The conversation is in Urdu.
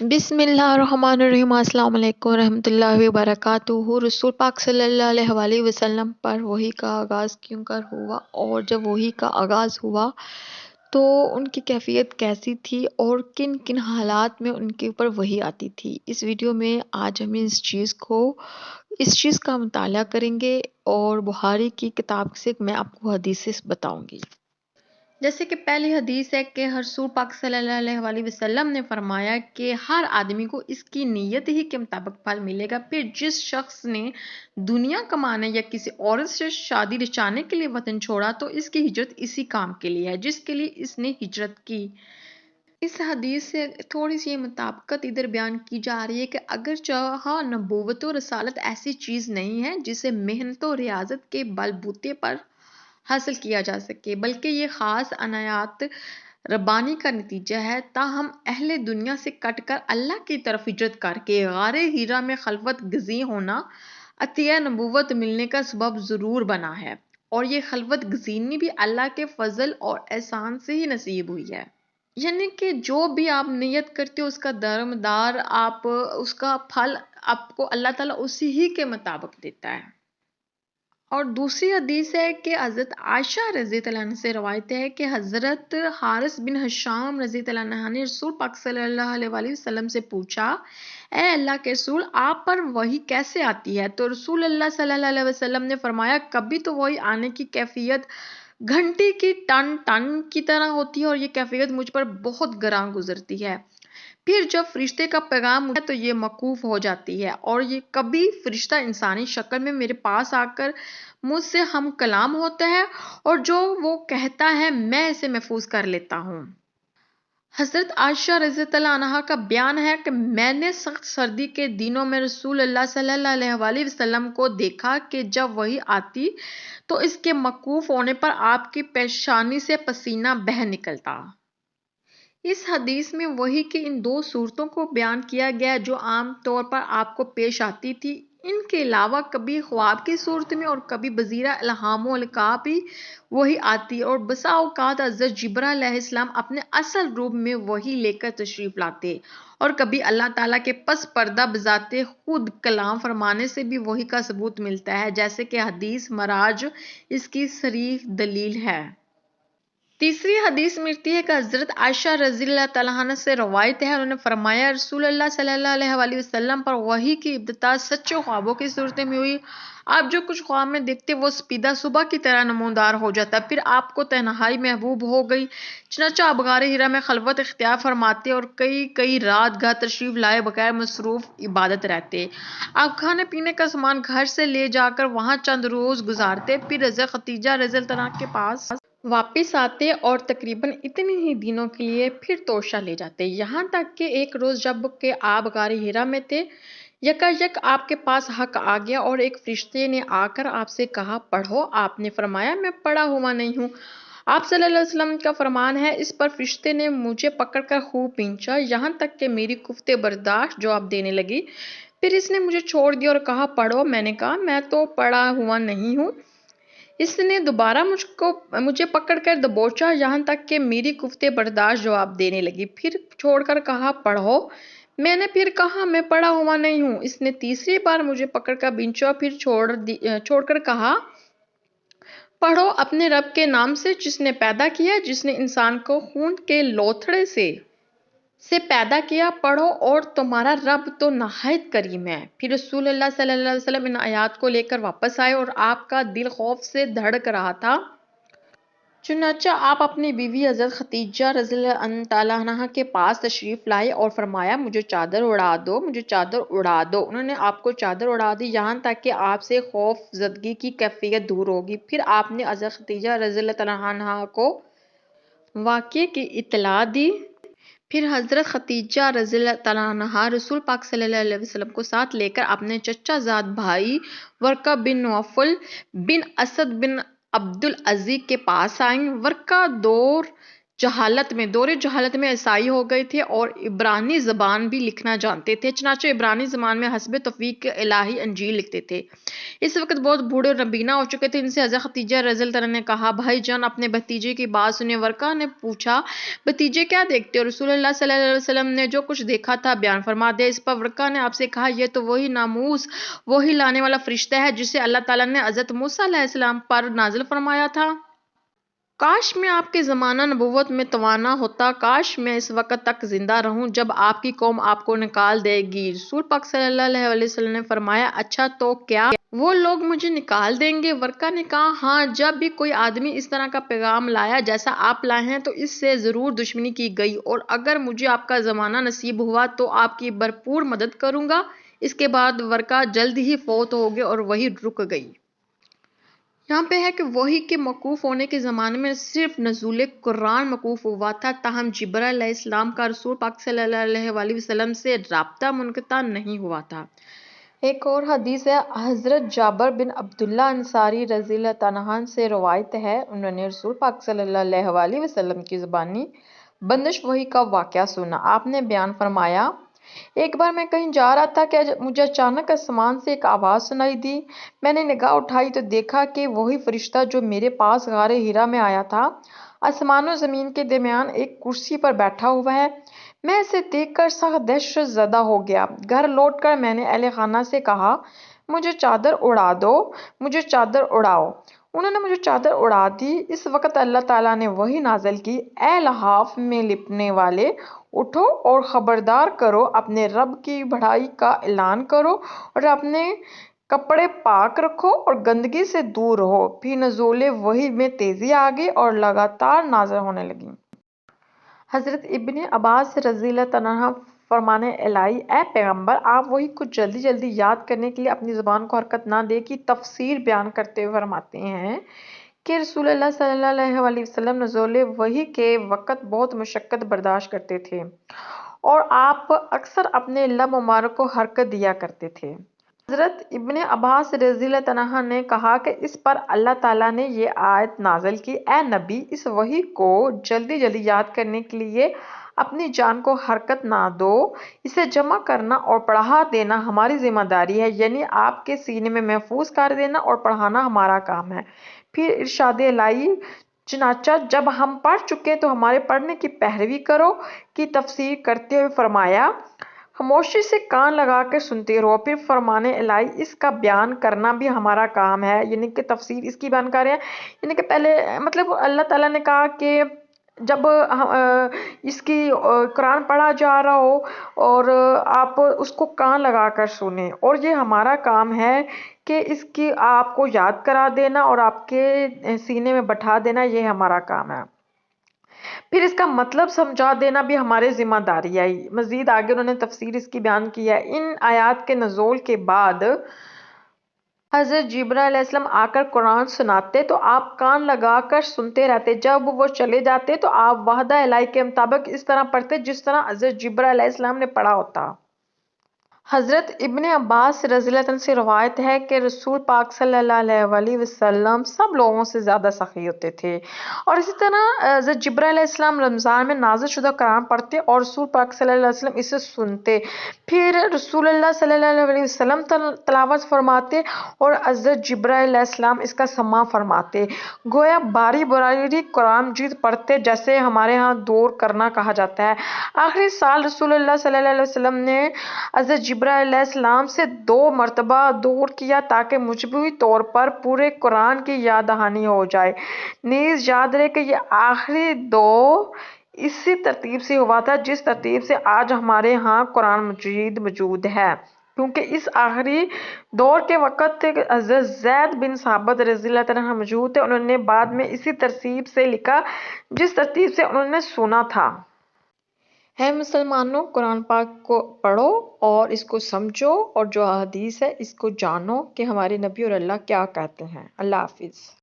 بسم اللہ الرحمن الرحیم۔ السلام علیکم ورحمۃ اللہ وبرکاتہ۔ رسول پاک صلی اللہ علیہ وسلم پر وحی کا آغاز کیوں کر ہوا، اور جب وحی کا آغاز ہوا تو ان کی کیفیت کیسی تھی اور کن کن حالات میں ان کے اوپر وحی آتی تھی۔ اس ویڈیو میں آج ہم اس چیز کا مطالعہ کریں گے، اور بخاری کی کتاب سے میں آپ کو حدیث بتاؤں گی۔ جیسے کہ پہلی حدیث ہے کہ رسول پاک صلی اللہ علیہ وسلم نے فرمایا کہ ہر آدمی کو اس کی نیت ہی کے مطابق پھل ملے گا۔ پھر جس شخص نے دنیا کمانے یا کسی عورت سے شادی رچانے کے لیے وطن چھوڑا تو اس کی ہجرت اسی کام کے لیے ہے جس کے لیے اس نے ہجرت کی۔ اس حدیث سے تھوڑی سی مطابقت ادھر بیان کی جا رہی ہے کہ اگرچہ نبوت و رسالت ایسی چیز نہیں ہے جسے محنت و ریاضت کے بل بوتے پر حاصل کیا جا سکے، بلکہ یہ خاص عنایات ربانی کا نتیجہ ہے۔ تاہم اہل دنیا سے کٹ کر اللہ کی طرف ہجرت کر کے غار حرا میں خلوت گزین ہونا عطیہ نبوت ملنے کا سبب ضرور بنا ہے، اور یہ خلوت گزینی بھی اللہ کے فضل اور احسان سے ہی نصیب ہوئی ہے۔ یعنی کہ جو بھی آپ نیت کرتے ہو اس کا درمدار اس کا پھل آپ کو اللہ تعالیٰ اسی ہی کے مطابق دیتا ہے۔ اور دوسری حدیث ہے کہ حضرت عائشہ رضی اللہ عنہ سے روایت ہے کہ حضرت حارث بن ہشام رضی اللہ عنہ نے رسول پاک صلی اللہ علیہ وسلم سے پوچھا، اے اللہ کے رسول، آپ پر وحی کیسے آتی ہے؟ تو رسول اللہ صلی اللہ علیہ وسلم نے فرمایا، کبھی تو وحی آنے کی کیفیت گھنٹی کی ٹن ٹن کی طرح ہوتی ہے، اور یہ کیفیت مجھ پر بہت گراں گزرتی ہے۔ پھر جب فرشتے کا پیغام ہوتا ہے تو یہ موقوف ہو جاتی ہے، اور یہ کبھی فرشتہ انسانی شکل میں میرے پاس آ کر مجھ سے ہم کلام ہوتا ہے، اور جو وہ کہتا ہے میں اسے محفوظ کر لیتا ہوں۔ حضرت عائشہ رضی اللہ عنہا کا بیان ہے کہ میں نے سخت سردی کے دنوں میں رسول اللہ صلی اللہ علیہ وسلم کو دیکھا کہ جب وحی آتی تو اس کے موقوف ہونے پر آپ کی پیشانی سے پسینہ بہہ نکلتا۔ اس حدیث میں وحی کی ان دو صورتوں کو بیان کیا گیا جو عام طور پر آپ کو پیش آتی تھی۔ ان کے علاوہ کبھی خواب کی صورت میں اور کبھی بزیرہ الہام و القاء بھی وحی آتی، اور بسا اوقات حضرت جبرائیل علیہ السلام اپنے اصل روپ میں وحی لے کر تشریف لاتے، اور کبھی اللہ تعالیٰ کے پس پردہ بذات خود کلام فرمانے سے بھی وحی کا ثبوت ملتا ہے، جیسے کہ حدیث معراج اس کی صریح دلیل ہے۔ تیسری حدیث ملتی ہے کہ حضرت عائشہ رضی اللہ تعالیٰ عنہ سے روایت ہے، انہوں نے فرمایا، رسول اللہ صلی اللہ علیہ وسلم پر وحی کی ابتدا سچے خوابوں کی صورت میں ہوئی۔ آپ جو کچھ خواب میں دیکھتے وہ سپیدہ صبح کی طرح نمودار ہو جاتا، پھر آپ کو تنہائی محبوب ہو گئی، چنانچہ آپ غار حرا میں خلوت اختیار فرماتے اور کئی رات گاہ تشریف لائے بغیر مصروف عبادت رہتے۔ آپ کھانے پینے کا سامان گھر سے لے جا کر وہاں چند روز گزارتے، پھر حضرت خدیجہ رضی اللہ عنہا کے پاس واپس آتے اور تقریباً اتنے ہی دنوں کے لیے پھر توشہ لے جاتے، یہاں تک کہ ایک روز جب کہ آپ غار حرا میں تھے، یکایک آپ کے پاس حق آ گیا اور ایک فرشتے نے آ کر آپ سے کہا، پڑھو۔ آپ نے فرمایا، میں پڑھا ہوا نہیں ہوں۔ آپ صلی اللہ علیہ وسلم کا فرمان ہے، اس پر فرشتے نے مجھے پکڑ کر خوب پینچا، یہاں تک کہ میری کفت برداشت جواب دینے لگی۔ پھر اس نے مجھے چھوڑ دیا اور کہا، پڑھو۔ میں نے کہا، میں تو پڑھا ہوا نہیں ہوں۔ اس نے دوبارہ مجھے پکڑ کر دبوچا، یہاں تک کہ میری کفت برداشت جواب دینے لگی، پھر چھوڑ کر کہا، پڑھو۔ میں نے پھر کہا، میں پڑھا ہوا نہیں ہوں۔ اس نے تیسری بار مجھے پکڑ کر بینچا، پھر چھوڑ کر کہا، پڑھو اپنے رب کے نام سے جس نے پیدا کیا، جس نے انسان کو خون کے لوتھڑے سے پیدا کیا، پڑھو، اور تمہارا رب تو نہایت کریم ہے۔ پھر رسول اللہ صلی اللہ علیہ وسلم ان آیات کو لے کر واپس آئے، اور آپ کا دل خوف سے دھڑک رہا تھا، چنانچہ آپ اپنی بیوی حضرت خدیجہ رضی اللہ تعالیٰ عنہا کے پاس تشریف لائے اور فرمایا، مجھے چادر اڑا دو، مجھے چادر اڑا دو۔ انہوں نے آپ کو چادر اڑا دی، یہاں تک کہ آپ سے خوف زدگی کی کیفیت دور ہوگی۔ پھر آپ نے حضرت خدیجہ رضی اللہ تعالیٰ عنہا کو واقعے کی اطلاع دی۔ پھر حضرت خدیجہ رضی اللہ تعالیٰ عنہا رسول پاک صلی اللہ علیہ وسلم کو ساتھ لے کر اپنے چچا زاد بھائی ورقہ بن نوفل بن اسد بن عبد العزیز کے پاس آئیں۔ ورقہ دور دور جہالت میں عیسائی ہو گئے تھے اور عبرانی زبان بھی لکھنا جانتے تھے، چنانچہ عبرانی زبان میں حسب توفیق الہی انجیل لکھتے تھے۔ اس وقت بہت بوڑھے اور نبینا ہو چکے تھے۔ ان سے حضرت خدیجہ رضی اللہ عنہا نے کہا، بھائی جان اپنے بھتیجے کی بات سنیں۔ ورقہ نے پوچھا، بھتیجے کیا دیکھتے ہو؟ رسول اللہ صلی اللہ علیہ وسلم نے جو کچھ دیکھا تھا بیان فرما دیا۔ اس پر ورقہ نے آپ سے کہا، یہ تو وہی ناموس، وہی لانے والا فرشتہ ہے جسے اللہ تعالیٰ نے حضرت موسیٰ علیہ السلام پر نازل فرمایا تھا۔ کاش میں آپ کے زمانہ نبوت میں توانا ہوتا، کاش میں اس وقت تک زندہ رہوں جب آپ کی قوم آپ کو نکال دے گی۔ رسول پاک صلی اللہ علیہ وسلم نے فرمایا، اچھا تو کیا وہ لوگ مجھے نکال دیں گے؟ ورقہ نے کہا، ہاں، جب بھی کوئی آدمی اس طرح کا پیغام لایا جیسا آپ لائے ہیں تو اس سے ضرور دشمنی کی گئی، اور اگر مجھے آپ کا زمانہ نصیب ہوا تو آپ کی بھرپور مدد کروں گا۔ اس کے بعد ورقہ جلد ہی فوت ہو گئے اور وحی رک گئی۔ یہاں پہ ہے کہ وحی کے موقوف ہونے کے زمانے میں صرف نزول قرآن موقوف ہوا تھا، تاہم جبرائیل علیہ السلام کا رسول پاک صلی اللہ علیہ وسلم سے رابطہ منقطع نہیں ہوا تھا۔ ایک اور حدیث ہے، حضرت جابر بن عبداللہ انصاری رضی اللہ عنہ سے روایت ہے، انہوں نے رسول پاک صلی اللہ علیہ وسلم کی زبانی بندش وحی کا واقعہ سنا۔ آپ نے بیان فرمایا، ایک بار میں کہیں جا رہا تھا کہ مجھے اچانک آسمان سے ایک آواز سنائی دی۔ میں نے نگاہ اٹھائی تو دیکھا کہ وہی فرشتہ جو میرے پاس غار حرا میں آیا تھا، آسمان و زمین کے درمیان ایک کرسی پر بیٹھا ہوا ہے۔ میں اسے دیکھ کر سخت دہشت زدہ ہو گیا۔ گھر لوٹ کر میں نے اہل خانہ سے کہا، مجھے چادر اڑا دو، مجھے چادر اڑاؤ۔ انہوں نے مجھے چادر اڑا دی۔ اس وقت اللہ تعالیٰ نے وحی نازل کی، اے لحاف میں لپٹنے والے، اٹھو اور خبردار کرو، اپنے رب کی بڑائی کا اعلان کرو اور اپنے کپڑے پاک رکھو اور گندگی سے دور رہو۔ پھر نزول وحی میں تیزی آ گئی اور لگاتار نازل ہونے لگی۔ حضرت ابن عباس رضی اللہ عنہ فرمانے الہی، اے پیغمبر، آپ وحی کو جلدی جلدی یاد کرنے کے لیے اپنی زبان کو حرکت نہ دیں کی تفسیر بیان کرتے ہوئے فرماتے ہیں کہ رسول اللہ صلی اللہ علیہ وسلم نزول وحی کے وقت بہت مشقت برداشت کرتے تھے اور آپ اکثر اپنے لب مبارک کو حرکت دیا کرتے تھے۔ حضرت ابن عباس رضی اللہ عنہ نے کہا کہ اس پر اللہ تعالیٰ نے یہ آیت نازل کی، اے نبی، اس وحی کو جلدی جلدی یاد کرنے کے لیے اپنی جان کو حرکت نہ دو، اسے جمع کرنا اور پڑھا دینا ہماری ذمہ داری ہے، یعنی آپ کے سینے میں محفوظ کر دینا اور پڑھانا ہمارا کام ہے۔ پھر ارشاد الہی، چنانچہ جب ہم پڑھ چکے تو ہمارے پڑھنے کی پیروی کرو کی تفسیر کرتے ہوئے فرمایا، خاموشی سے کان لگا کر سنتے رہو۔ پھر فرمانے الہی، اس کا بیان کرنا بھی ہمارا کام ہے، یعنی کہ تفسیر اس کی بیان کر رہے ہیں، یعنی کہ پہلے مطلب اللہ تعالیٰ نے کہا کہ جب اس کی قرآن پڑھا جا رہا ہو اور آپ اس کو کان لگا کر سنیں، اور یہ ہمارا کام ہے کہ اس کی آپ کو یاد کرا دینا اور آپ کے سینے میں بٹھا دینا، یہ ہمارا کام ہے۔ پھر اس کا مطلب سمجھا دینا بھی ہمارے ذمہ داری ہے۔ مزید آگے انہوں نے تفسیر اس کی بیان کی ہے، ان آیات کے نزول کے بعد حضرت جبرائیل علیہ السلام آ کر قرآن سناتے تو آپ کان لگا کر سنتے رہتے، جب وہ چلے جاتے تو آپ وعدہ الہی کے مطابق اس طرح پڑھتے جس طرح حضرت جبرائیل علیہ السلام نے پڑھا ہوتا۔ حضرت ابن عباس رضی اللہ عنہ سے روایت ہے کہ رسول پاک صلی اللہ علیہ وسلم سب لوگوں سے زیادہ سخی ہوتے تھے، اور اسی طرح حضرت جبرائیل علیہ السلام رمضان میں نازل شدہ قرآن پڑھتے اور رسول پاک صلی اللہ علیہ وسلم اسے سنتے، پھر رسول اللہ صلی اللہ علیہ وسلم تلاوت فرماتے اور حضرت جبرائیل علیہ السلام اس کا سماع فرماتے، گویا باری باری قرآن مجید پڑھتے، جیسے ہمارے ہاں دور کرنا کہا جاتا ہے۔ آخری سال رسول اللہ صلی اللہ علیہ وسلم نے حضرت جبرائیل علیہ السلام سے 2 مرتبہ دور کیا تاکہ مجموعی طور پر پورے قرآن کی یاد دہانی ہو جائے۔ نیز یاد رہے کہ یہ آخری دور اسی ترتیب سے ہوا تھا جس ترتیب سے آج ہمارے ہاں قرآن مجید موجود ہے، کیونکہ اس آخری دور کے وقت حضرت زید بن ثابت رضی اللہ عنہ موجود تھے، انہوں نے بعد میں اسی ترتیب سے لکھا جس ترتیب سے انہوں نے سنا تھا۔ ہے مسلمانوں، قرآن پاک کو پڑھو اور اس کو سمجھو، اور جو حدیث ہے اس کو جانو کہ ہمارے نبی اور اللہ کیا کہتے ہیں۔ اللہ حافظ۔